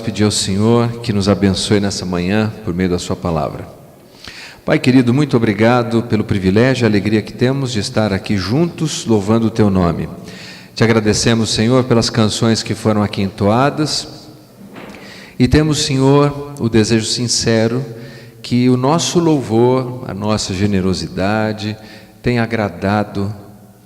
Pedir ao Senhor que nos abençoe nessa manhã por meio da sua palavra. Pai querido, muito obrigado pelo privilégio e alegria que temos de estar aqui juntos louvando o teu nome. Te agradecemos, Senhor, pelas canções que foram aqui entoadas e temos, Senhor, o desejo sincero que o nosso louvor, a nossa generosidade tenha agradado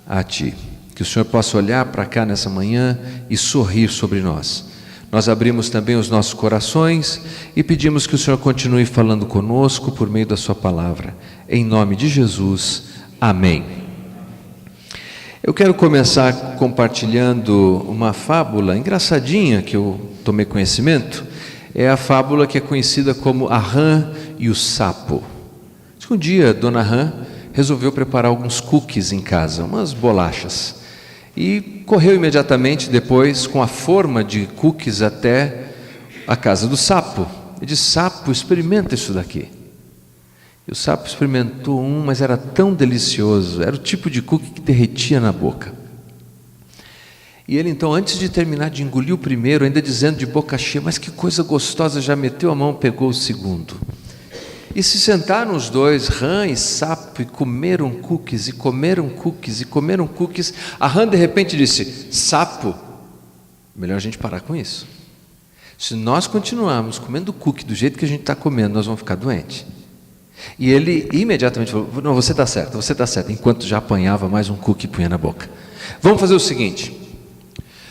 a Ti. Que o Senhor possa olhar para cá nessa manhã e sorrir sobre nós. Nós abrimos também os nossos corações e pedimos que o Senhor continue falando conosco por meio da sua palavra. Em nome de Jesus, amém. Eu quero começar compartilhando uma fábula engraçadinha que eu tomei conhecimento. É a fábula que é conhecida como A Rã e o Sapo. Um dia, Dona Rã resolveu preparar alguns cookies em casa, umas bolachas. E correu imediatamente depois com a forma de cookies até a casa do sapo. Ele disse: sapo, experimenta isso daqui. E o sapo experimentou mas era tão delicioso, era o tipo de cookie que derretia na boca. E ele então, antes de terminar de engolir o primeiro, ainda dizendo de boca cheia: mas que coisa gostosa, já meteu a mão, pegou o segundo. E se sentaram os dois, Rã e Sapo, e comeram cookies, e comeram cookies, e comeram cookies. A Rã de repente disse: Sapo, melhor a gente parar com isso. Se nós continuarmos comendo cookie do jeito que a gente está comendo, nós vamos ficar doentes. E ele imediatamente falou: não, você está certo, enquanto já apanhava mais um cookie e punha na boca. Vamos fazer o seguinte,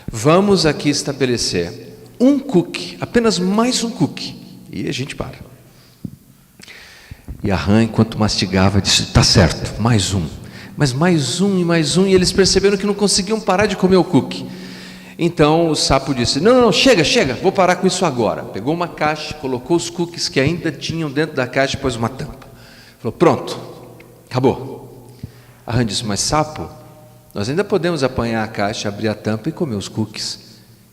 vamos aqui estabelecer um cookie, apenas mais um cookie, e a gente para. E a Rã, enquanto mastigava, disse: está certo, mais um. Mas mais um e mais um, e eles perceberam que não conseguiam parar de comer o cookie. Então o sapo disse: não, chega, vou parar com isso agora. Pegou uma caixa, colocou os cookies que ainda tinham dentro da caixa e pôs uma tampa. Falou: pronto, acabou. A Rã disse: mas sapo, nós ainda podemos apanhar a caixa, abrir a tampa e comer os cookies.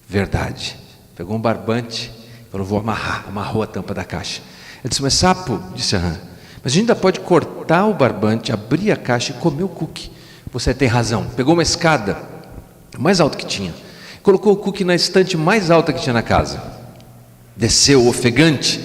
Verdade. Pegou um barbante, falou: vou amarrou a tampa da caixa. Ele disse: mas sapo, disse a Rã, mas a gente ainda pode cortar o barbante, abrir a caixa e comer o cookie. Você tem razão. Pegou uma escada, mais alta que tinha, colocou o cookie na estante mais alta que tinha na casa. Desceu ofegante.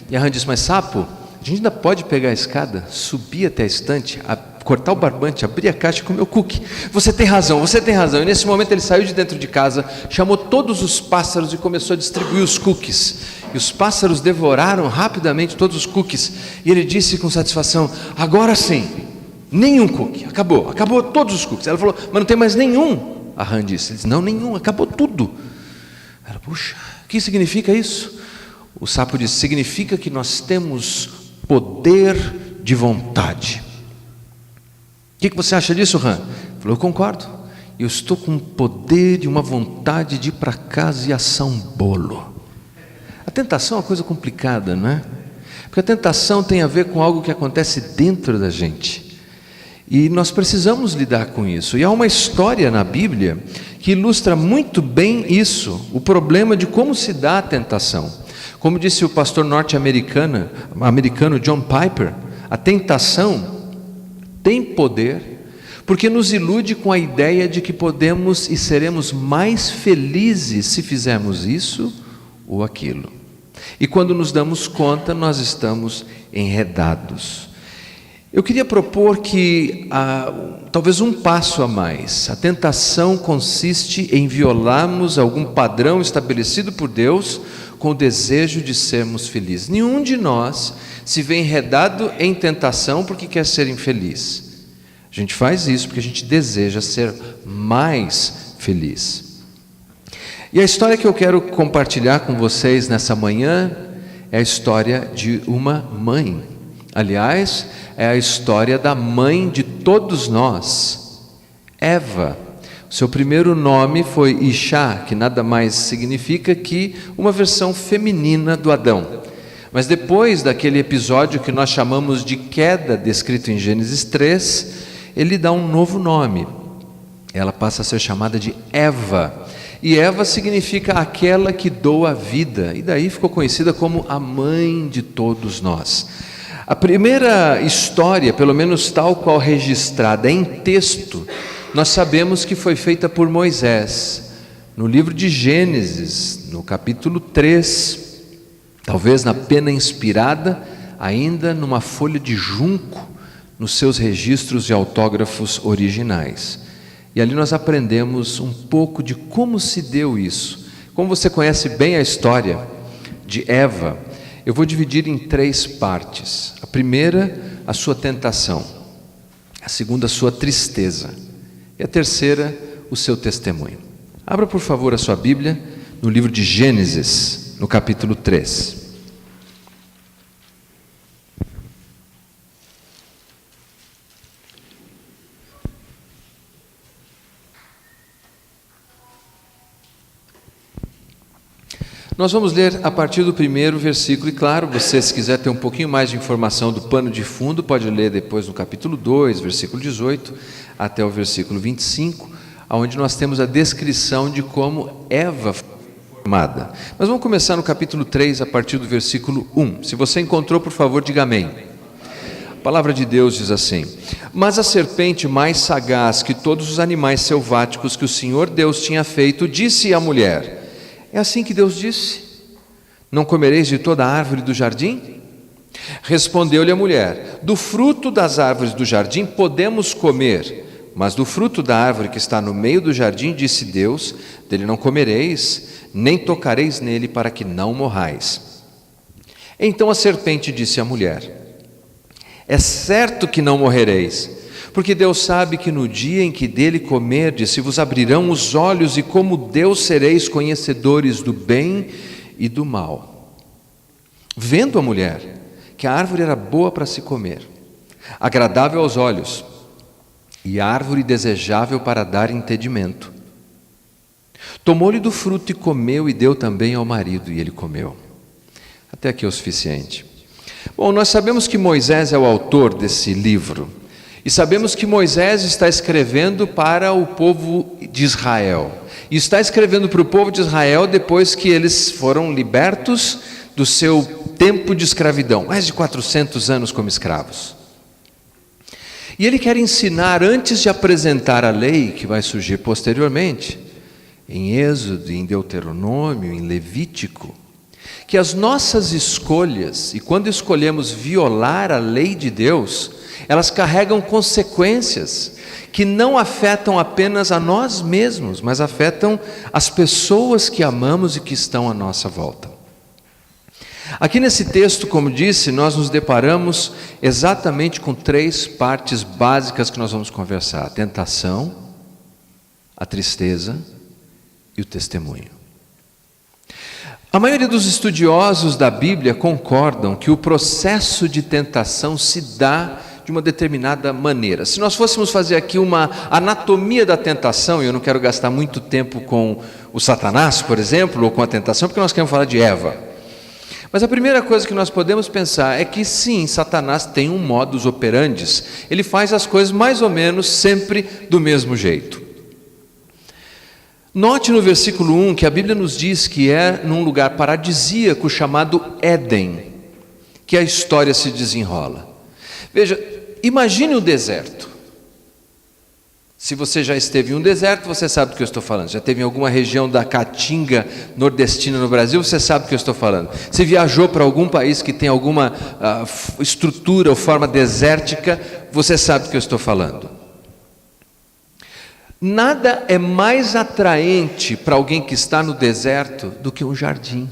E a Rã disse: mas sapo, a gente ainda pode pegar a escada, subir até a estante, cortar o barbante, abrir a caixa e comer o cookie. Você tem razão. E nesse momento ele saiu de dentro de casa, chamou todos os pássaros e começou a distribuir os cookies. E os pássaros devoraram rapidamente todos os cookies. E ele disse com satisfação: agora sim, nenhum cookie, acabou todos os cookies. Ela falou: mas não tem mais nenhum. A Rã disse: ele disse: não, nenhum, acabou tudo. Ela: puxa, o que significa isso? O sapo disse: significa que nós temos poder de vontade. O que você acha disso, Rã? Falou: eu concordo. Eu estou com poder e uma vontade de ir para casa e assar um bolo. A tentação é uma coisa complicada, não é? Porque a tentação tem a ver com algo que acontece dentro da gente. E nós precisamos lidar com isso. E há uma história na Bíblia que ilustra muito bem isso, o problema de como se dá a tentação. Como disse o pastor norte-americano John Piper, a tentação tem poder porque nos ilude com a ideia de que podemos e seremos mais felizes se fizermos isso ou aquilo. E quando nos damos conta, nós estamos enredados. Eu queria propor que talvez um passo a mais. A tentação consiste em violarmos algum padrão estabelecido por Deus com o desejo de sermos felizes. Nenhum de nós se vê enredado em tentação porque quer ser infeliz. A gente faz isso porque a gente deseja ser mais feliz. E a história que eu quero compartilhar com vocês nessa manhã é a história de uma mãe. Aliás, é a história da mãe de todos nós, Eva. O seu primeiro nome foi Ishá, que nada mais significa que uma versão feminina do Adão. Mas depois daquele episódio que nós chamamos de queda, descrito em Gênesis 3, ele dá um novo nome. Ela passa a ser chamada de Eva. E Eva significa aquela que doa a vida. E daí ficou conhecida como a mãe de todos nós. A primeira história, pelo menos tal qual registrada em texto, nós sabemos que foi feita por Moisés. No livro de Gênesis, no capítulo 3, talvez na pena inspirada, ainda numa folha de junco, nos seus registros e autógrafos originais. E ali nós aprendemos um pouco de como se deu isso. Como você conhece bem a história de Eva, eu vou dividir em 3 partes. A primeira, a sua tentação. A segunda, a sua tristeza. E a terceira, o seu testemunho. Abra, por favor, a sua Bíblia no livro de Gênesis, no capítulo 3. Nós vamos ler a partir do primeiro versículo, e claro, você, se quiser ter um pouquinho mais de informação do pano de fundo, pode ler depois no capítulo 2, versículo 18, até o versículo 25, onde nós temos a descrição de como Eva foi formada. Mas vamos começar no capítulo 3, a partir do versículo 1. Se você encontrou, por favor, diga amém. A palavra de Deus diz assim: Mas a serpente mais sagaz que todos os animais selváticos que o Senhor Deus tinha feito, disse à mulher... É assim que Deus disse: Não comereis de toda a árvore do jardim? Respondeu-lhe a mulher: Do fruto das árvores do jardim podemos comer, mas do fruto da árvore que está no meio do jardim, disse Deus, dele não comereis, nem tocareis nele, para que não morrais. Então a serpente disse à mulher: É certo que não morrereis, porque Deus sabe que no dia em que dele comerdes, se vos abrirão os olhos, e como Deus sereis conhecedores do bem e do mal. Vendo a mulher que a árvore era boa para se comer, agradável aos olhos, e árvore desejável para dar entendimento, tomou-lhe do fruto e comeu, e deu também ao marido, e ele comeu. Até aqui é o suficiente. Bom, nós sabemos que Moisés é o autor desse livro, e sabemos que Moisés está escrevendo para o povo de Israel. E está escrevendo para o povo de Israel depois que eles foram libertos do seu tempo de escravidão, mais de 400 anos como escravos. E ele quer ensinar, antes de apresentar a lei que vai surgir posteriormente, em Êxodo, em Deuteronômio, em Levítico, que as nossas escolhas, e quando escolhemos violar a lei de Deus, elas carregam consequências que não afetam apenas a nós mesmos, mas afetam as pessoas que amamos e que estão à nossa volta. Aqui nesse texto, como disse, nós nos deparamos exatamente com 3 partes básicas que nós vamos conversar: a tentação, a tristeza e o testemunho. A maioria dos estudiosos da Bíblia concordam que o processo de tentação se dá de uma determinada maneira. Se nós fôssemos fazer aqui uma anatomia da tentação, e eu não quero gastar muito tempo com o Satanás, por exemplo, ou com a tentação, porque nós queremos falar de Eva. Mas a primeira coisa que nós podemos pensar é que sim, Satanás tem um modus operandi, ele faz as coisas mais ou menos sempre do mesmo jeito. Note no versículo 1 que a Bíblia nos diz que é num lugar paradisíaco chamado Éden que a história se desenrola. Veja, imagine o deserto. Se você já esteve em um deserto, você sabe do que eu estou falando. Já esteve em alguma região da Caatinga nordestina no Brasil, você sabe do que eu estou falando. Se viajou para algum país que tem alguma estrutura ou forma desértica, você sabe do que eu estou falando. Nada é mais atraente para alguém que está no deserto do que um jardim.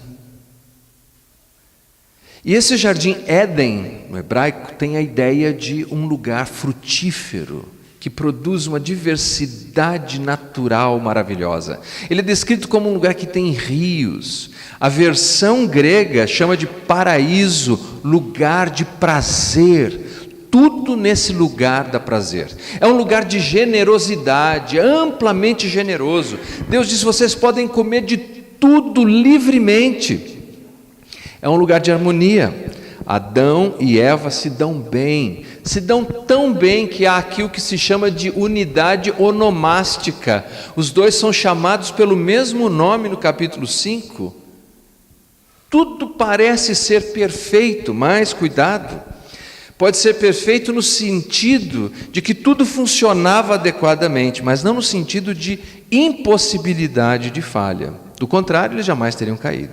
E esse jardim Éden, no hebraico, tem a ideia de um lugar frutífero, que produz uma diversidade natural maravilhosa. Ele é descrito como um lugar que tem rios. A versão grega chama de paraíso, lugar de prazer. Tudo nesse lugar dá prazer. É um lugar de generosidade, amplamente generoso. Deus diz: vocês podem comer de tudo livremente. É um lugar de harmonia. Adão e Eva se dão bem, se dão tão bem que há aqui o que se chama de unidade onomástica. Os dois são chamados pelo mesmo nome no capítulo 5. Tudo parece ser perfeito, mas cuidado, pode ser perfeito no sentido de que tudo funcionava adequadamente, mas não no sentido de impossibilidade de falha. Do contrário, eles jamais teriam caído.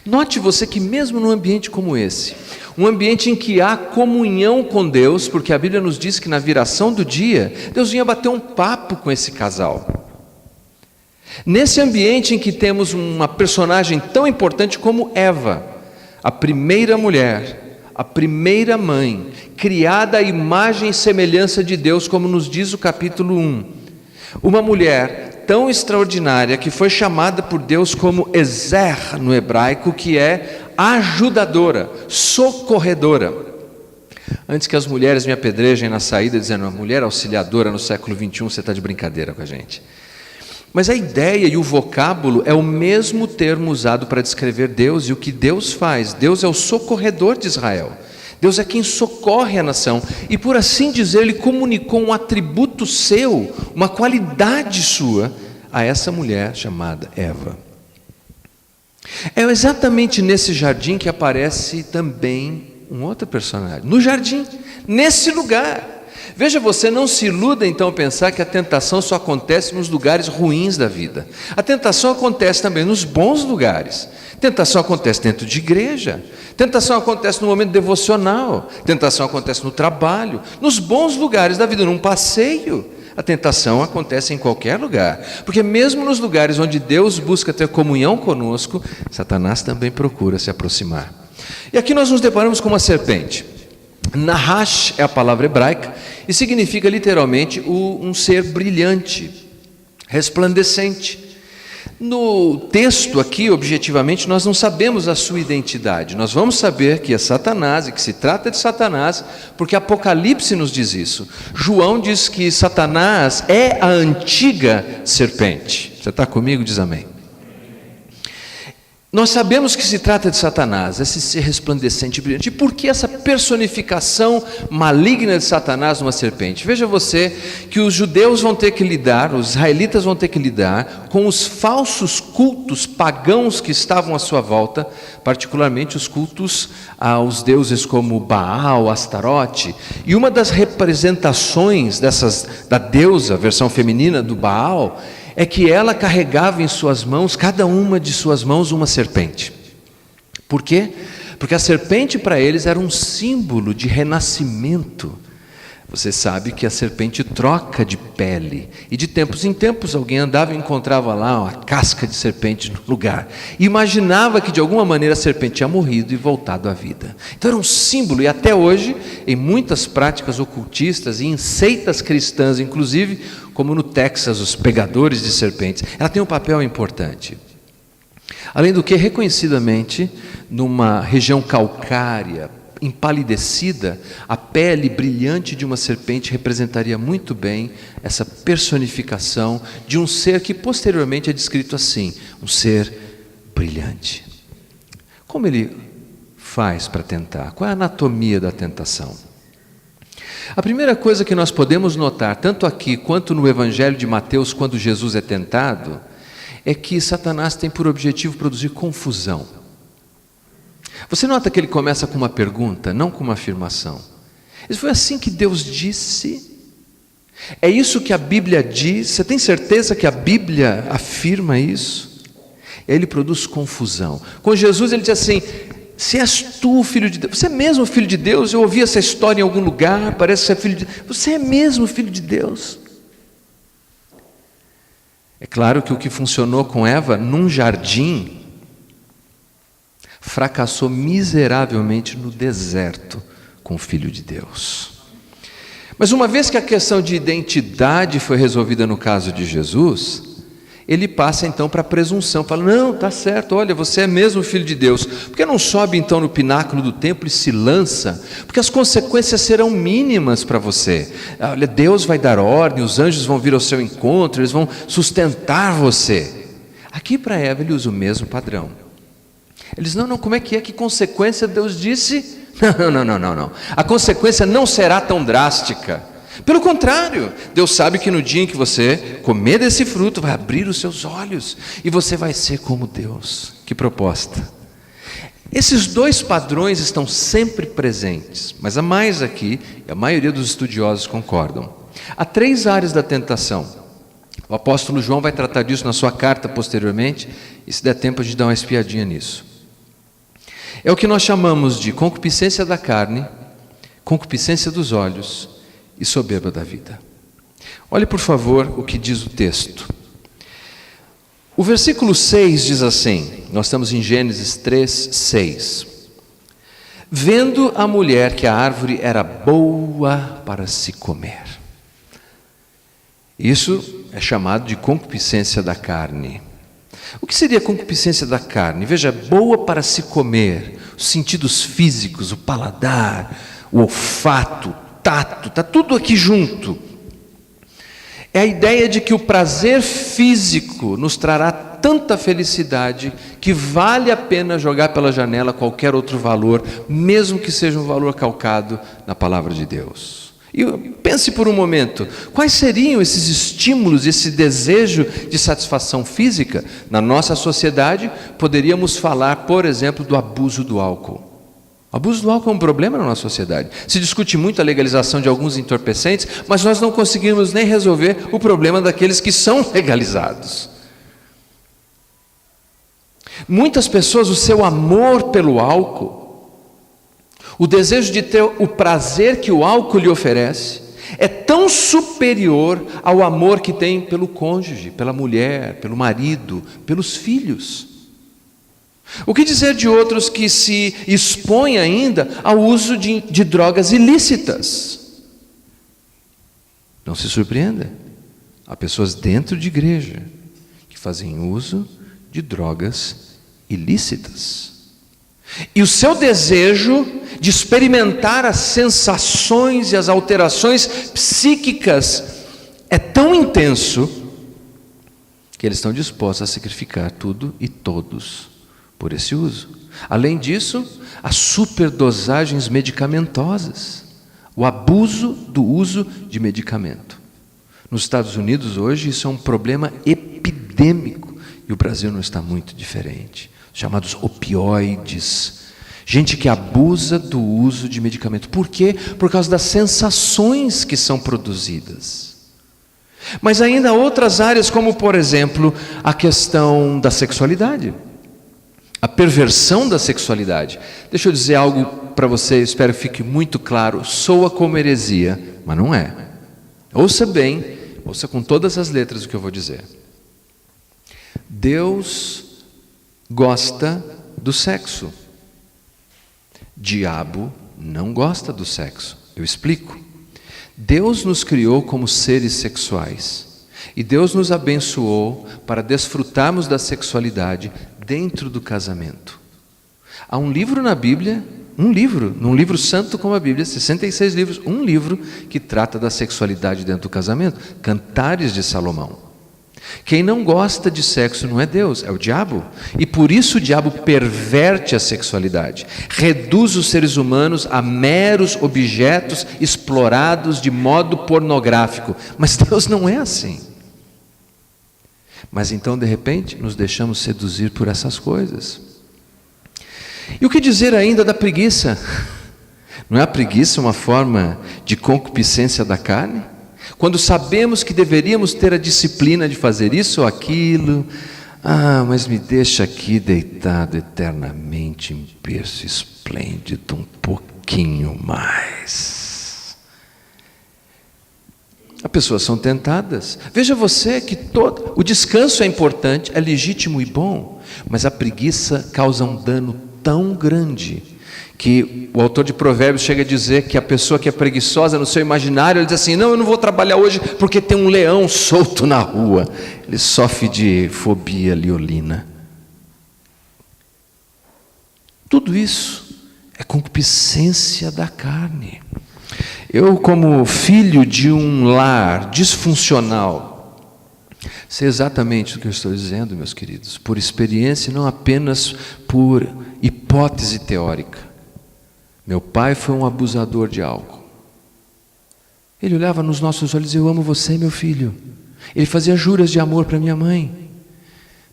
Note você que mesmo num ambiente como esse, um ambiente em que há comunhão com Deus, porque a Bíblia nos diz que na viração do dia, Deus vinha bater um papo com esse casal. Nesse ambiente em que temos uma personagem tão importante como Eva, a primeira mulher, a primeira mãe, criada à imagem e semelhança de Deus, como nos diz o capítulo 1. Uma mulher tão extraordinária que foi chamada por Deus como Ezer no hebraico, que é ajudadora, socorredora. Antes que as mulheres me apedrejem na saída dizendo, uma mulher auxiliadora no século 21, você está de brincadeira com a gente. Mas a ideia e o vocábulo é o mesmo termo usado para descrever Deus e o que Deus faz. Deus é o socorredor de Israel. Deus é quem socorre a nação. E por assim dizer, Ele comunicou um atributo seu, uma qualidade sua, a essa mulher chamada Eva. É exatamente nesse jardim que aparece também um outro personagem. No jardim, nesse lugar. Veja, você não se iluda então pensar que a tentação só acontece nos lugares ruins da vida. A tentação acontece também nos bons lugares. Tentação acontece dentro de igreja. Tentação acontece no momento devocional. Tentação acontece no trabalho. Nos bons lugares da vida, num passeio. A tentação acontece em qualquer lugar. Porque mesmo nos lugares onde Deus busca ter comunhão conosco, Satanás também procura se aproximar. E aqui nós nos deparamos com uma serpente. Nahash é a palavra hebraica e significa literalmente um ser brilhante, resplandecente. No texto aqui, objetivamente, nós não sabemos a sua identidade. Nós vamos saber que é Satanás e que se trata de Satanás, porque Apocalipse nos diz isso. João diz que Satanás é a antiga serpente. Você está comigo? Diz amém. Nós sabemos que se trata de Satanás, esse ser resplandecente e brilhante. E por que essa personificação maligna de Satanás numa serpente? Veja você que os judeus vão ter que lidar, os israelitas vão ter que lidar com os falsos cultos pagãos que estavam à sua volta, particularmente os cultos aos deuses como Baal, Astarote. E uma das representações da deusa, versão feminina do Baal, é que ela carregava em suas mãos, cada uma de suas mãos, uma serpente. Por quê? Porque a serpente para eles era um símbolo de renascimento. Você sabe que a serpente troca de pele, e de tempos em tempos alguém andava e encontrava lá uma casca de serpente no lugar, e imaginava que de alguma maneira a serpente tinha morrido e voltado à vida. Então era um símbolo, e até hoje, em muitas práticas ocultistas e em seitas cristãs, inclusive, como no Texas, os pegadores de serpentes, ela tem um papel importante. Além do que, reconhecidamente, numa região calcária, empalidecida, a pele brilhante de uma serpente representaria muito bem essa personificação de um ser que posteriormente é descrito assim, um ser brilhante. Como ele faz para tentar? Qual é a anatomia da tentação? A primeira coisa que nós podemos notar, tanto aqui quanto no Evangelho de Mateus, quando Jesus é tentado, é que Satanás tem por objetivo produzir confusão. Você nota que ele começa com uma pergunta, não com uma afirmação. Isso foi assim que Deus disse? É isso que a Bíblia diz? Você tem certeza que a Bíblia afirma isso? Ele produz confusão. Com Jesus ele diz assim, se és tu filho de Deus, você é mesmo filho de Deus? Eu ouvi essa história em algum lugar, parece que você é filho de Deus. Você é mesmo filho de Deus? É claro que o que funcionou com Eva num jardim fracassou miseravelmente no deserto com o Filho de Deus. Mas uma vez que a questão de identidade foi resolvida no caso de Jesus, ele passa então para a presunção, fala, não, está certo, olha, você é mesmo Filho de Deus, por que não sobe então no pináculo do templo e se lança? Porque as consequências serão mínimas para você. Olha, Deus vai dar ordem, os anjos vão vir ao seu encontro, eles vão sustentar você. Aqui para Eva ele usa o mesmo padrão. Eles, não, como é que consequência Deus disse? Não. A consequência não será tão drástica. Pelo contrário, Deus sabe que no dia em que você comer desse fruto, vai abrir os seus olhos e você vai ser como Deus. Que proposta! Esses dois padrões estão sempre presentes, mas há mais aqui, e a maioria dos estudiosos concordam. Há 3 áreas da tentação. O apóstolo João vai tratar disso na sua carta posteriormente, e se der tempo a gente dá uma espiadinha nisso. É o que nós chamamos de concupiscência da carne, concupiscência dos olhos e soberba da vida. Olhe, por favor, o que diz o texto. O versículo 6 diz assim, nós estamos em Gênesis 3, 6. Vendo a mulher que a árvore era boa para se comer. Isso é chamado de concupiscência da carne. O que seria concupiscência da carne? Veja, boa para se comer, os sentidos físicos, o paladar, o olfato, o tato, está tudo aqui junto. É a ideia de que o prazer físico nos trará tanta felicidade que vale a pena jogar pela janela qualquer outro valor, mesmo que seja um valor calcado na palavra de Deus. E pense por um momento, quais seriam esses estímulos, esse desejo de satisfação física? Na nossa sociedade, poderíamos falar, por exemplo, do abuso do álcool. O abuso do álcool é um problema na nossa sociedade. Se discute muito a legalização de alguns entorpecentes, mas nós não conseguimos nem resolver o problema daqueles que são legalizados. Muitas pessoas, o seu amor pelo álcool, o desejo de ter o prazer que o álcool lhe oferece, é tão superior ao amor que tem pelo cônjuge, pela mulher, pelo marido, pelos filhos. O que dizer de outros que se expõem ainda ao uso de drogas ilícitas? Não se surpreenda, há pessoas dentro de igreja que fazem uso de drogas ilícitas. E o seu desejo de experimentar as sensações e as alterações psíquicas é tão intenso que eles estão dispostos a sacrificar tudo e todos por esse uso. Além disso, as superdosagens medicamentosas, o abuso do uso de medicamento. Nos Estados Unidos hoje isso é um problema epidêmico e o Brasil não está muito diferente. Chamados opioides, gente que abusa do uso de medicamento. Por quê? Por causa das sensações que são produzidas. Mas ainda há outras áreas, como por exemplo, a questão da sexualidade, a perversão da sexualidade. Deixa eu dizer algo para você, espero que fique muito claro, soa como heresia, mas não é. Ouça bem, ouça com todas as letras o que eu vou dizer. Deus gosta do sexo. Diabo não gosta do sexo. Eu explico. Deus nos criou como seres sexuais. E Deus nos abençoou para desfrutarmos da sexualidade dentro do casamento. Há um livro na Bíblia, num livro santo como a Bíblia, 66 livros, um livro que trata da sexualidade dentro do casamento, Cantares de Salomão. Quem não gosta de sexo não é Deus, é o diabo. E por isso o diabo perverte a sexualidade, reduz os seres humanos a meros objetos explorados de modo pornográfico. Mas Deus não é assim. Mas então, de repente, nos deixamos seduzir por essas coisas. E o que dizer ainda da preguiça? Não é a preguiça uma forma de concupiscência da carne? Quando sabemos que deveríamos ter a disciplina de fazer isso ou aquilo, mas me deixa aqui deitado eternamente em berço esplêndido um pouquinho mais. As pessoas são tentadas. Veja você que o descanso é importante, é legítimo e bom, mas a preguiça causa um dano tão grande que o autor de Provérbios chega a dizer que a pessoa que é preguiçosa no seu imaginário, ele diz assim, não, eu não vou trabalhar hoje porque tem um leão solto na rua. Ele sofre de fobia leonina. Tudo isso é concupiscência da carne. Eu, como filho de um lar disfuncional, sei exatamente o que eu estou dizendo, meus queridos, por experiência e não apenas por hipótese teórica. Meu pai foi um abusador de álcool. Ele olhava nos nossos olhos e dizia, eu amo você, meu filho. Ele fazia juras de amor para minha mãe.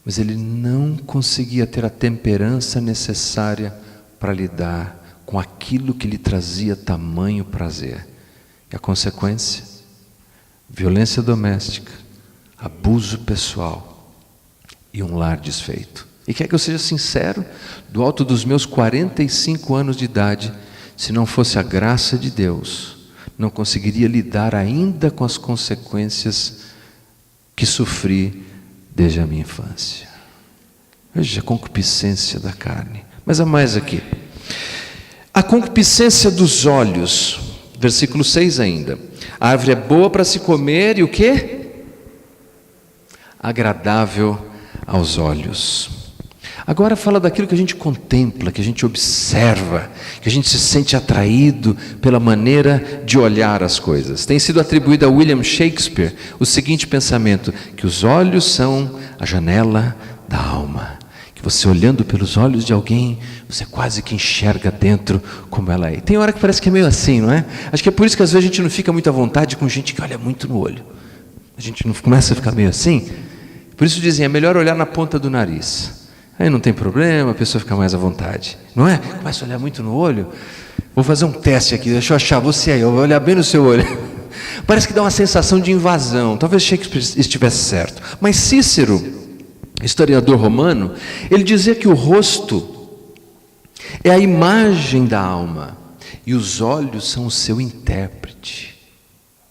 Mas ele não conseguia ter a temperança necessária para lidar com aquilo que lhe trazia tamanho prazer. E a consequência? Violência doméstica, abuso pessoal e um lar desfeito. E quer que eu seja sincero, do alto dos meus 45 anos de idade, se não fosse a graça de Deus, não conseguiria lidar ainda com as consequências que sofri desde a minha infância. Veja a concupiscência da carne. Mas há mais aqui. A concupiscência dos olhos, versículo 6 ainda. A árvore é boa para se comer e o quê? Agradável aos olhos. Agora fala daquilo que a gente contempla, que a gente observa, que a gente se sente atraído pela maneira de olhar as coisas. Tem sido atribuído a William Shakespeare o seguinte pensamento, que os olhos são a janela da alma. Que você olhando pelos olhos de alguém, você quase que enxerga dentro como ela é. Tem hora que parece que é meio assim, não é? Acho que é por isso que às vezes a gente não fica muito à vontade com gente que olha muito no olho. A gente não começa a ficar meio assim. Por isso dizem, é melhor olhar na ponta do nariz. Aí não tem problema, a pessoa fica mais à vontade. Não é? Começa a olhar muito no olho. Vou fazer um teste aqui, deixa eu achar você aí, eu vou olhar bem no seu olho. Parece que dá uma sensação de invasão. Talvez Shakespeare estivesse certo. Mas Cícero, historiador romano, ele dizia que o rosto é a imagem da alma e os olhos são o seu intérprete.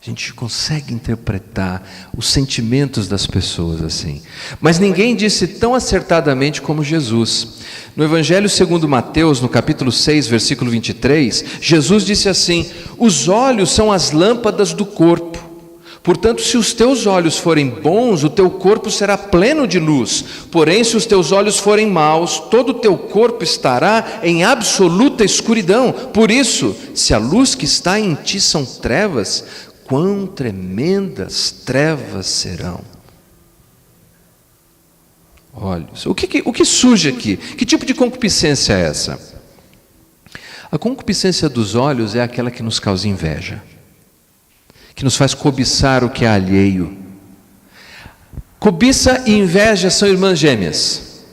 A gente consegue interpretar os sentimentos das pessoas assim. Mas ninguém disse tão acertadamente como Jesus. No Evangelho segundo Mateus, no capítulo 6, versículo 23, Jesus disse assim: os olhos são as lâmpadas do corpo. Portanto, se os teus olhos forem bons, o teu corpo será pleno de luz. Porém, se os teus olhos forem maus, todo o teu corpo estará em absoluta escuridão. Por isso, se a luz que está em ti são trevas, quão tremendas trevas serão. Olhos. O que surge aqui? Que tipo de concupiscência é essa? A concupiscência dos olhos é aquela que nos causa inveja, que nos faz cobiçar o que é alheio. Cobiça e inveja são irmãs gêmeas.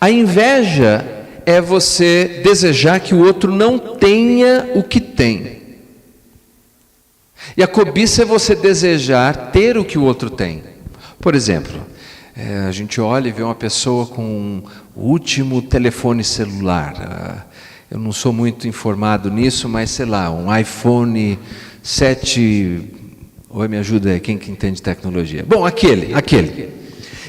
A inveja é você desejar que o outro não tenha o que tem. E a cobiça é você desejar ter o que o outro tem. Por exemplo, a gente olha e vê uma pessoa com o último telefone celular. Eu não sou muito informado nisso, mas sei lá, um iPhone 7... Oi, me ajuda aí, quem que entende tecnologia? Bom, aquele.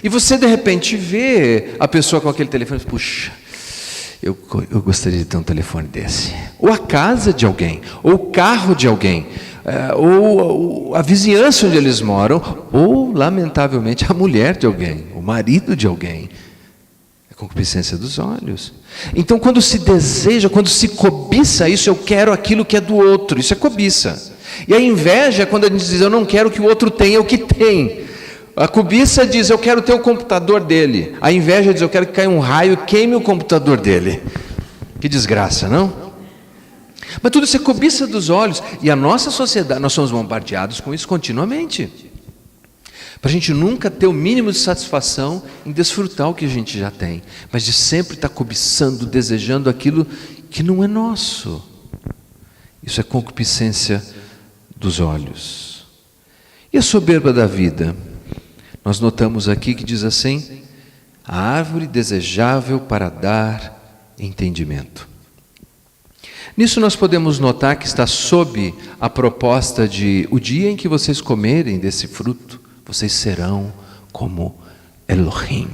E você de repente vê a pessoa com aquele telefone e diz, puxa, eu gostaria de ter um telefone desse. Ou a casa de alguém, ou o carro de alguém, ou a vizinhança onde eles moram, ou, lamentavelmente, a mulher de alguém, o marido de alguém. É concupiscência dos olhos. Então, quando se deseja, quando se cobiça isso, eu quero aquilo que é do outro, isso é cobiça. E a inveja é quando a gente diz, eu não quero que o outro tenha o que tem. A cobiça diz, eu quero ter o computador dele. A inveja diz, eu quero que caia um raio e queime o computador dele. Que desgraça, não? Mas tudo isso é cobiça dos olhos. E a nossa sociedade, nós somos bombardeados com isso continuamente. Para a gente nunca ter o mínimo de satisfação em desfrutar o que a gente já tem. Mas de sempre estar cobiçando, desejando aquilo que não é nosso. Isso é concupiscência dos olhos. E a soberba da vida? Nós notamos aqui que diz assim, a árvore desejável para dar entendimento. Nisso nós podemos notar que está sob a proposta de, o dia em que vocês comerem desse fruto, vocês serão como Elohim,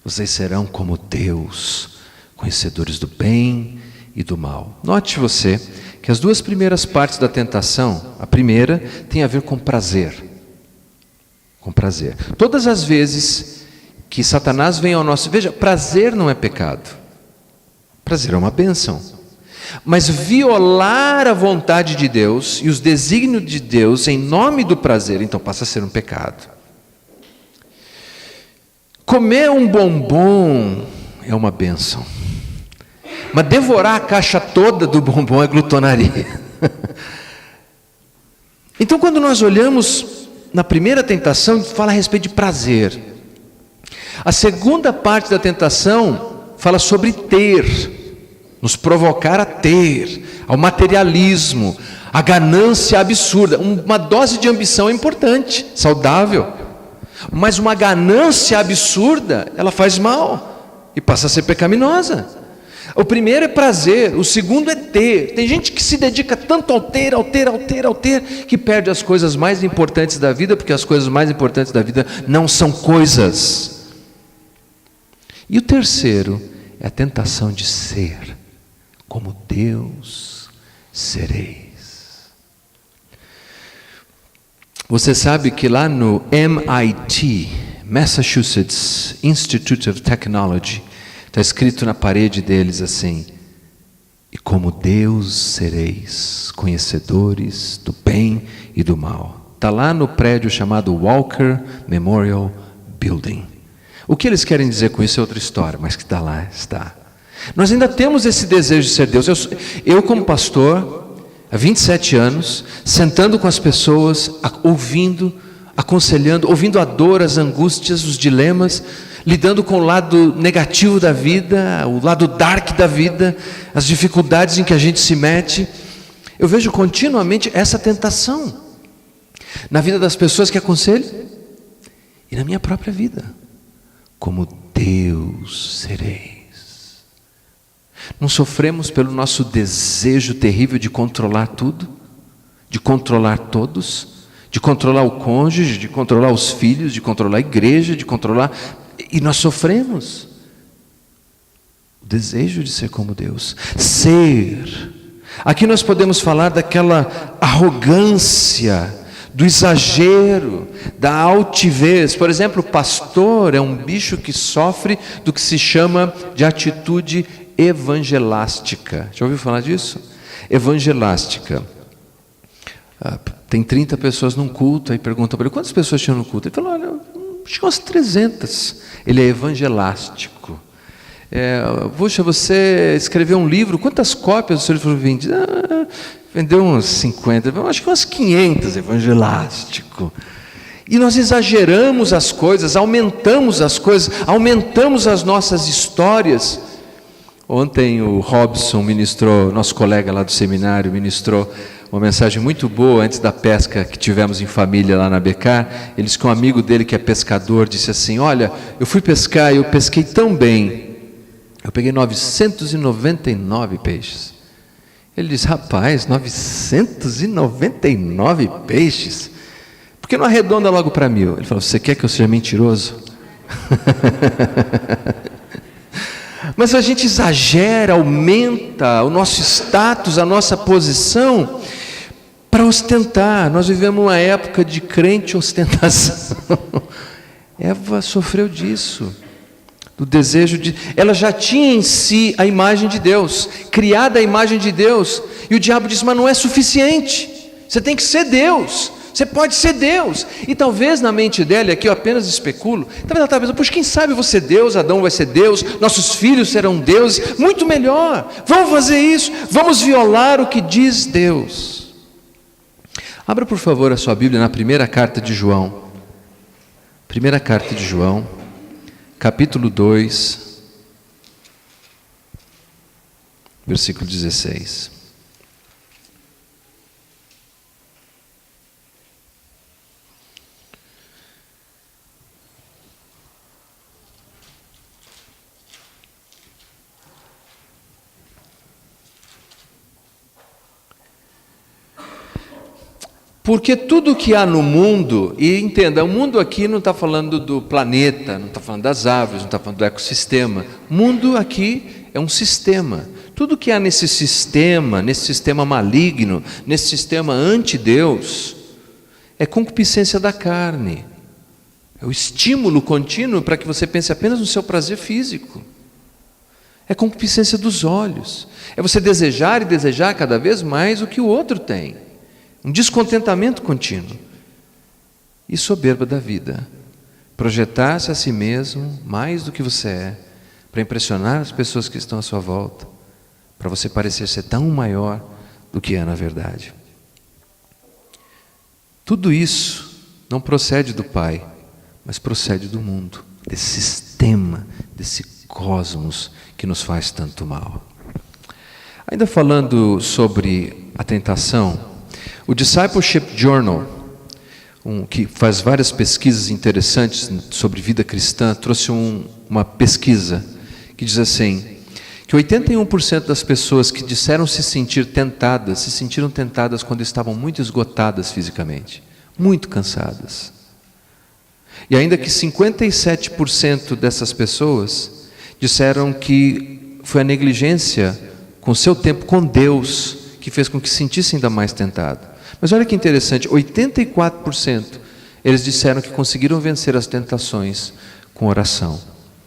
vocês serão como Deus, conhecedores do bem e do mal. Note você que as duas primeiras partes da tentação, a primeira tem a ver com prazer. Com prazer. Todas as vezes que Satanás vem ao nosso... Veja, prazer não é pecado. Prazer é uma bênção. Mas violar a vontade de Deus e os desígnios de Deus em nome do prazer, então passa a ser um pecado. Comer um bombom é uma bênção. Mas devorar a caixa toda do bombom é glutonaria. Então, quando nós olhamos na primeira tentação, fala a respeito de prazer. A segunda parte da tentação fala sobre ter, nos provocar a ter, ao materialismo, a ganância absurda. Uma dose de ambição é importante, saudável. Mas uma ganância absurda, ela faz mal e passa a ser pecaminosa. O primeiro é prazer, o segundo é ter. Tem gente que se dedica tanto ao ter, que perde as coisas mais importantes da vida, porque as coisas mais importantes da vida não são coisas. E o terceiro é a tentação de ser, como Deus sereis. Você sabe que lá no MIT, Massachusetts Institute of Technology, está escrito na parede deles assim: e como Deus sereis, conhecedores do bem e do mal. Está lá no prédio chamado Walker Memorial Building. O que eles querem dizer com isso é outra história, mas que está lá, está. Nós ainda temos esse desejo de ser Deus. Eu como pastor, há 27 anos, sentando com as pessoas, ouvindo, aconselhando, ouvindo a dor, as angústias, os dilemas, lidando com o lado negativo da vida, o lado dark da vida, as dificuldades em que a gente se mete. Eu vejo continuamente essa tentação na vida das pessoas que aconselho e na minha própria vida. Como Deus sereis. Não sofremos pelo nosso desejo terrível de controlar tudo, de controlar todos, de controlar o cônjuge, de controlar os filhos, de controlar a igreja, de controlar... E nós sofremos o desejo de ser como Deus. Ser. Aqui nós podemos falar daquela arrogância, do exagero, da altivez. Por exemplo, o pastor é um bicho que sofre do que se chama de atitude evangelástica. Já ouviu falar disso? Evangelástica. Tem 30 pessoas num culto, aí pergunta para ele, quantas pessoas tinham no culto? Ele falou, olha, acho que umas 300. Ele é evangelástico. Puxa, você escreveu um livro, quantas cópias o seu livro vendeu? Vendeu uns 50, acho que umas 500, evangelástico. E nós exageramos as coisas, aumentamos as nossas histórias. Ontem o Robson ministrou, nosso colega lá do seminário, ministrou uma mensagem muito boa antes da pesca que tivemos em família lá na BK. Ele disse que um amigo dele que é pescador disse assim, olha, eu fui pescar e eu pesquei tão bem, eu peguei 999 peixes. Ele disse, rapaz, 999 peixes? Por que não arredonda logo para 1000? Ele falou, você quer que eu seja mentiroso? Mas a gente exagera, aumenta o nosso status, a nossa posição, para ostentar. Nós vivemos uma época de crente ostentação. Eva sofreu disso, do desejo de... Ela já tinha em si a imagem de Deus, criada a imagem de Deus, e o diabo disse, mas não é suficiente, você tem que ser Deus. Você pode ser Deus. E talvez na mente dela, aqui eu apenas especulo, talvez ela estava pensando, poxa, quem sabe você é Deus, Adão vai ser Deus, nossos filhos serão deuses, muito melhor, vamos fazer isso, vamos violar o que diz Deus. Abra por favor a sua Bíblia na primeira carta de João, capítulo 2, versículo 16. Porque tudo que há no mundo, e entenda, o mundo aqui não está falando do planeta, não está falando das árvores, não está falando do ecossistema. O mundo aqui é um sistema. Tudo que há nesse sistema maligno, nesse sistema anti-Deus, é concupiscência da carne. É o estímulo contínuo para que você pense apenas no seu prazer físico. É concupiscência dos olhos. É você desejar e desejar cada vez mais o que o outro tem. Um descontentamento contínuo e soberba da vida, projetar-se a si mesmo mais do que você é, para impressionar as pessoas que estão à sua volta, para você parecer ser tão maior do que é na verdade. Tudo isso não procede do Pai, mas procede do mundo, desse sistema, desse cosmos que nos faz tanto mal. Ainda falando sobre a tentação, o Discipleship Journal, que faz várias pesquisas interessantes sobre vida cristã, trouxe uma pesquisa que diz assim, que 81% das pessoas que disseram se sentir tentadas, se sentiram tentadas quando estavam muito esgotadas fisicamente, muito cansadas. E ainda que 57% dessas pessoas disseram que foi a negligência com o seu tempo com Deus que fez com que se sentissem ainda mais tentado. Mas olha que interessante, 84% eles disseram que conseguiram vencer as tentações com oração,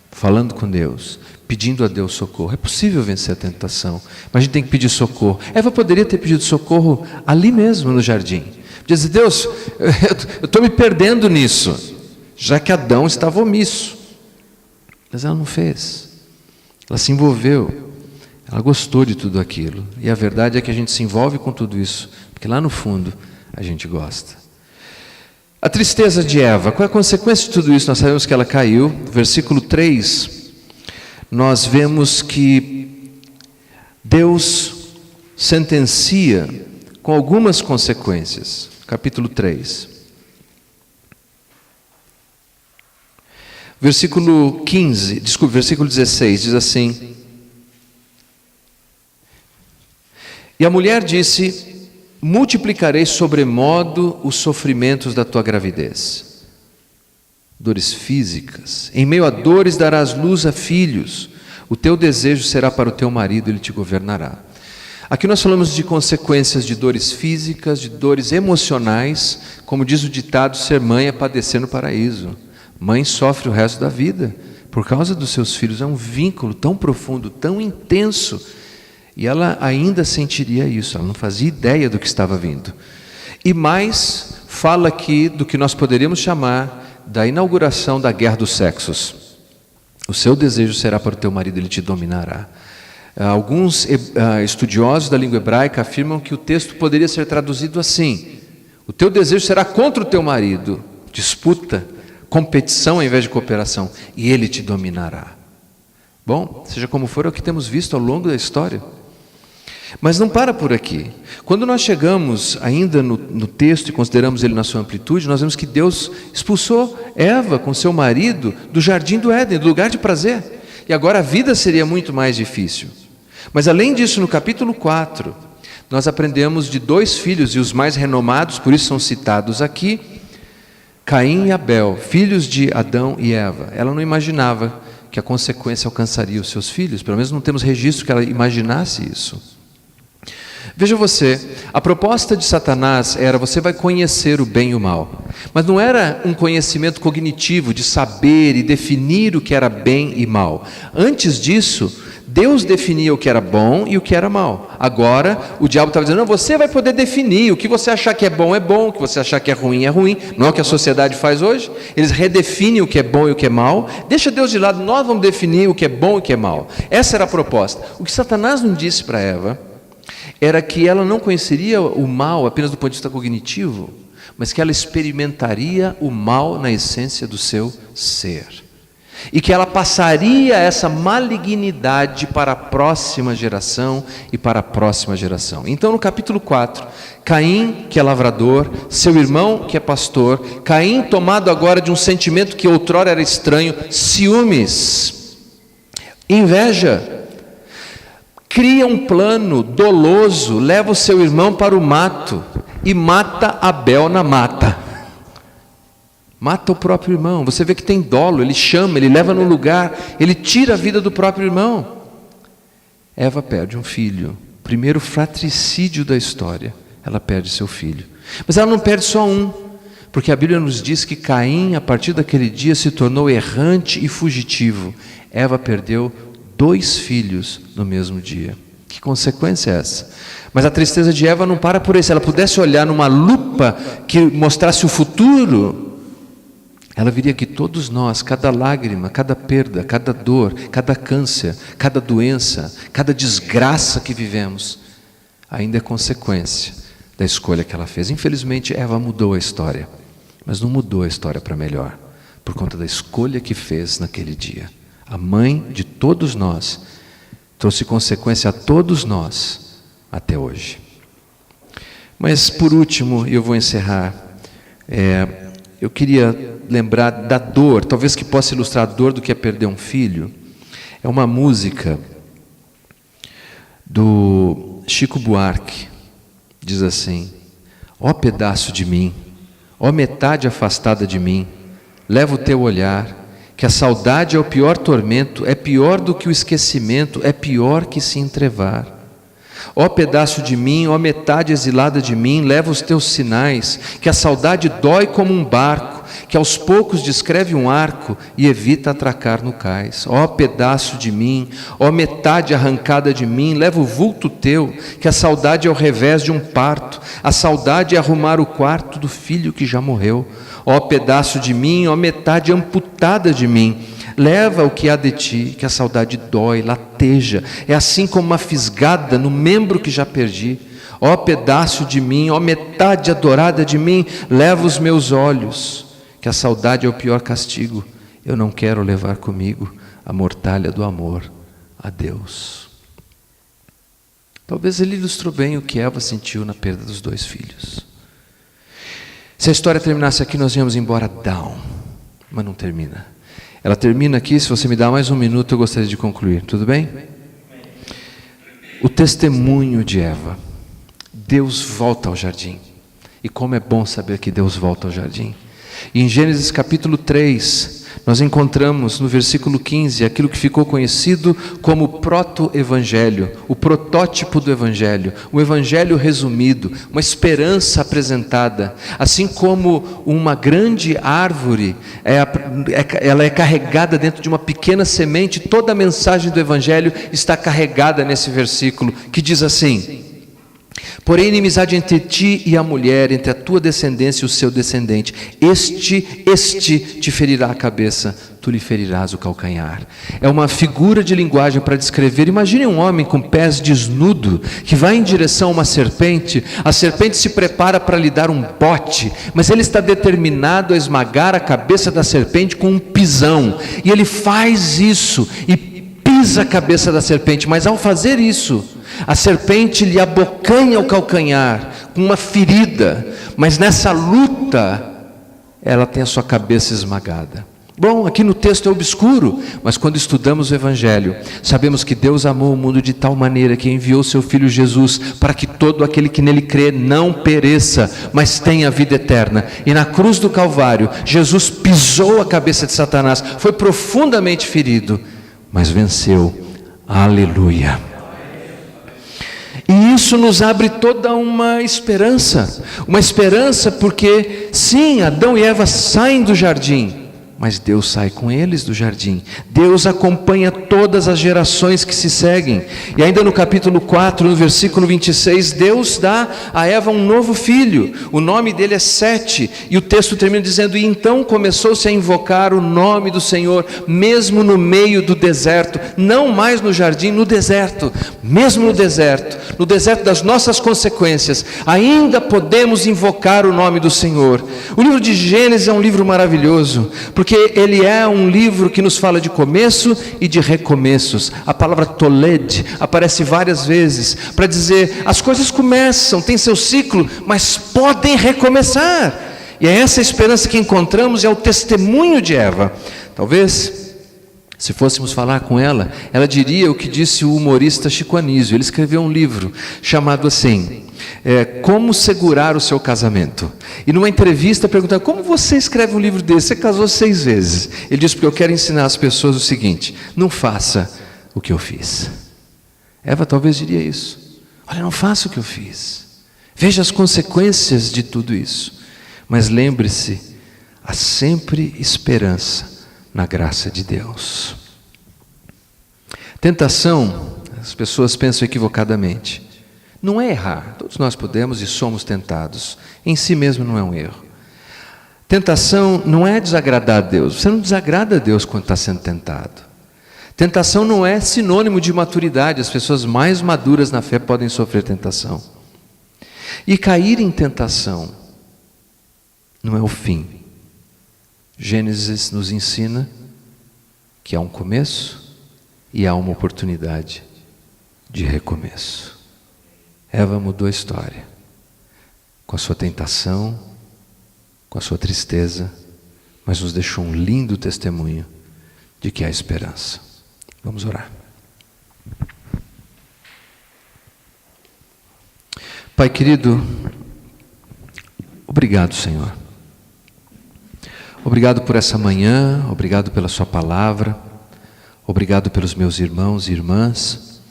falando com Deus, pedindo a Deus socorro. É possível vencer a tentação, mas a gente tem que pedir socorro. Eva poderia ter pedido socorro ali mesmo no jardim. Dizer, Deus, eu estou me perdendo nisso, já que Adão estava omisso. Mas ela não fez. Ela se envolveu. Ela gostou de tudo aquilo. E a verdade é que a gente se envolve com tudo isso, porque lá no fundo a gente gosta. A tristeza de Eva, qual é a consequência de tudo isso? Nós sabemos que ela caiu. Versículo 3, nós vemos que Deus sentencia com algumas consequências. Capítulo 3. Versículo 16 diz assim: E a mulher disse: multiplicarei sobremodo os sofrimentos da tua gravidez. Dores físicas. Em meio a dores darás luz a filhos. O teu desejo será para o teu marido, ele te governará. Aqui nós falamos de consequências de dores físicas, de dores emocionais. Como diz o ditado, ser mãe é padecer no paraíso. Mãe sofre o resto da vida por causa dos seus filhos. É um vínculo tão profundo, tão intenso. E ela ainda sentiria isso, ela não fazia ideia do que estava vindo. E mais, fala aqui do que nós poderíamos chamar da inauguração da guerra dos sexos. O seu desejo será para o teu marido, ele te dominará. Alguns estudiosos da língua hebraica afirmam que o texto poderia ser traduzido assim: o teu desejo será contra o teu marido, disputa, competição ao invés de cooperação, e ele te dominará. Bom, seja como for, é o que temos visto ao longo da história. Mas não para por aqui. Quando nós chegamos ainda no texto e consideramos ele na sua amplitude, nós vemos que Deus expulsou Eva com seu marido do jardim do Éden, do lugar de prazer. E agora a vida seria muito mais difícil. Mas além disso, no capítulo 4, nós aprendemos de 2 filhos, e os mais renomados, por isso são citados aqui, Caim e Abel, filhos de Adão e Eva. Ela não imaginava que a consequência alcançaria os seus filhos, pelo menos não temos registro que ela imaginasse isso. Veja você, a proposta de Satanás era: você vai conhecer o bem e o mal. Mas não era um conhecimento cognitivo de saber e definir o que era bem e mal. Antes disso, Deus definia o que era bom e o que era mal. Agora, o diabo estava dizendo: não, você vai poder definir. O que você achar que é bom, o que você achar que é ruim, é ruim. Não é o que a sociedade faz hoje? Eles redefinem o que é bom e o que é mal. Deixa Deus de lado, nós vamos definir o que é bom e o que é mal. Essa era a proposta. O que Satanás não disse para Eva era que ela não conheceria o mal apenas do ponto de vista cognitivo, mas que ela experimentaria o mal na essência do seu ser. E que ela passaria essa malignidade para a próxima geração e para a próxima geração. Então, no capítulo 4, Caim, que é lavrador, seu irmão, que é pastor, Caim tomado agora de um sentimento que outrora era estranho, ciúmes, inveja, cria um plano doloso, leva o seu irmão para o mato e mata Abel na mata. Mata o próprio irmão. Você vê que tem dolo, ele chama, ele leva no lugar, ele tira a vida do próprio irmão. Eva perde um filho, primeiro fratricídio da história, ela perde seu filho. Mas ela não perde só um, porque a Bíblia nos diz que Caim, a partir daquele dia, se tornou errante e fugitivo. Eva perdeu 2 filhos no mesmo dia. Que consequência é essa? Mas a tristeza de Eva não para por isso. Se ela pudesse olhar numa lupa que mostrasse o futuro, ela viria que todos nós, cada lágrima, cada perda, cada dor, cada câncer, cada doença, cada desgraça que vivemos, ainda é consequência da escolha que ela fez. Infelizmente, Eva mudou a história, mas não mudou a história para melhor, por conta da escolha que fez naquele dia. A mãe de todos nós trouxe consequência a todos nós até hoje. Mas por último, eu vou encerrar Eu queria lembrar da dor, talvez que possa ilustrar a dor do que é perder um filho. É uma música do Chico Buarque, diz assim: ó pedaço de mim, ó metade afastada de mim, leva o teu olhar, que a saudade é o pior tormento, é pior do que o esquecimento, é pior que se entrevar. Ó pedaço de mim, ó metade exilada de mim, leva os teus sinais, que a saudade dói como um barco, que aos poucos descreve um arco e evita atracar no cais. Ó pedaço de mim, ó metade arrancada de mim, leva o vulto teu, que a saudade é o revés de um parto, a saudade é arrumar o quarto do filho que já morreu. Ó pedaço de mim, ó metade amputada de mim, leva o que há de ti, que a saudade dói, lateja, é assim como uma fisgada no membro que já perdi. Ó pedaço de mim, ó metade adorada de mim, leva os meus olhos, que a saudade é o pior castigo, eu não quero levar comigo a mortalha do amor a Deus. Talvez ele ilustrou bem o que Eva sentiu na perda dos 2 filhos. Se a história terminasse aqui, nós íamos embora down, mas não termina. Ela termina aqui. Se você me dá mais um minuto, eu gostaria de concluir, tudo bem? O testemunho de Eva. Deus volta ao jardim. E como é bom saber que Deus volta ao jardim. E em Gênesis capítulo 3, nós encontramos no versículo 15 aquilo que ficou conhecido como o proto-evangelho, o protótipo do evangelho, o evangelho resumido, uma esperança apresentada. Assim como uma grande árvore, ela é carregada dentro de uma pequena semente, toda a mensagem do evangelho está carregada nesse versículo, que diz assim: porém inimizade entre ti e a mulher, entre a tua descendência e o seu descendente, este te ferirá a cabeça, tu lhe ferirás o calcanhar. É uma figura de linguagem para descrever. Imagine um homem com pés desnudo, que vai em direção a uma serpente. A serpente se prepara para lhe dar um bote, mas ele está determinado a esmagar a cabeça da serpente com um pisão, e ele faz isso, e pisa a cabeça da serpente, mas ao fazer isso, a serpente lhe abocanha o calcanhar com uma ferida, mas nessa luta, ela tem a sua cabeça esmagada. Bom, aqui no texto é obscuro, mas quando estudamos o Evangelho, sabemos que Deus amou o mundo de tal maneira que enviou seu Filho Jesus, para que todo aquele que nele crê não pereça, mas tenha vida eterna. E na cruz do Calvário, Jesus pisou a cabeça de Satanás, foi profundamente ferido, mas venceu. Aleluia! E isso nos abre toda uma esperança porque, sim, Adão e Eva saem do jardim, mas Deus sai com eles do jardim. Deus acompanha todas as gerações que se seguem. E ainda no capítulo 4, no versículo 26, Deus dá a Eva um novo filho. O nome dele é Sete. E o texto termina dizendo: e então começou-se a invocar o nome do Senhor, mesmo no meio do deserto. Não mais no jardim, no deserto. Mesmo no deserto das nossas consequências, ainda podemos invocar o nome do Senhor. O livro de Gênesis é um livro maravilhoso, porque ele é um livro que nos fala de começo e de recomeços. A palavra Toled aparece várias vezes para dizer: as coisas começam, tem seu ciclo, mas podem recomeçar. E é essa esperança que encontramos, é o testemunho de Eva. Talvez, se fôssemos falar com ela, ela diria o que disse o humorista Chico Anísio. Ele escreveu um livro chamado assim, Como Segurar o Seu Casamento. E numa entrevista perguntaram: como você escreve um livro desse? Você casou 6 vezes. Ele disse: porque eu quero ensinar às pessoas o seguinte: não faça o que eu fiz. Eva talvez diria isso: olha, não faça o que eu fiz, veja as consequências de tudo isso, mas lembre-se, há sempre esperança na graça de Deus. Tentação, as pessoas pensam equivocadamente, não é errar. Todos nós podemos e somos tentados. Em si mesmo não é um erro. Tentação não é desagradar a Deus. Você não desagrada a Deus quando está sendo tentado. Tentação não é sinônimo de maturidade. As pessoas mais maduras na fé podem sofrer tentação. E cair em tentação não é o fim. Gênesis nos ensina que há um começo e há uma oportunidade de recomeço. Eva mudou a história com a sua tentação, com a sua tristeza, mas nos deixou um lindo testemunho de que há esperança. Vamos orar. Pai querido, obrigado, Senhor. Obrigado por essa manhã, obrigado pela sua palavra, obrigado pelos meus irmãos e irmãs,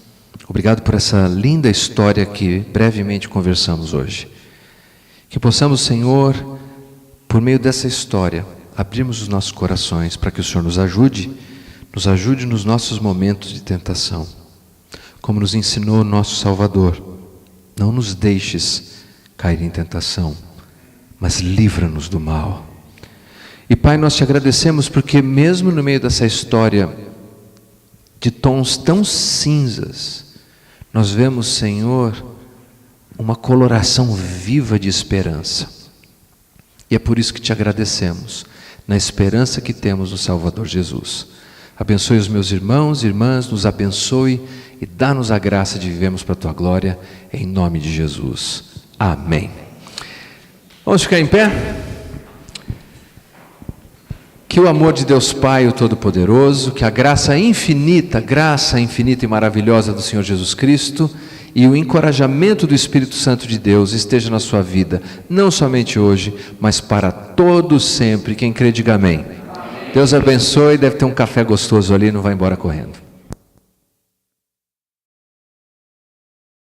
obrigado por essa linda história que brevemente conversamos hoje. Que possamos, Senhor, por meio dessa história, abrirmos os nossos corações para que o Senhor nos ajude nos nossos momentos de tentação. Como nos ensinou o nosso Salvador, não nos deixes cair em tentação, mas livra-nos do mal. E Pai, nós te agradecemos porque mesmo no meio dessa história de tons tão cinzas, nós vemos, Senhor, uma coloração viva de esperança. E é por isso que te agradecemos, na esperança que temos no Salvador Jesus. Abençoe os meus irmãos e irmãs, nos abençoe e dá-nos a graça de vivermos para a tua glória, em nome de Jesus. Amém. Vamos ficar em pé? Que o amor de Deus Pai, o Todo-Poderoso, que a graça infinita e maravilhosa do Senhor Jesus Cristo e o encorajamento do Espírito Santo de Deus esteja na sua vida, não somente hoje, mas para todos sempre. Quem crê, diga amém. Deus abençoe, deve ter um café gostoso ali, não vai embora correndo.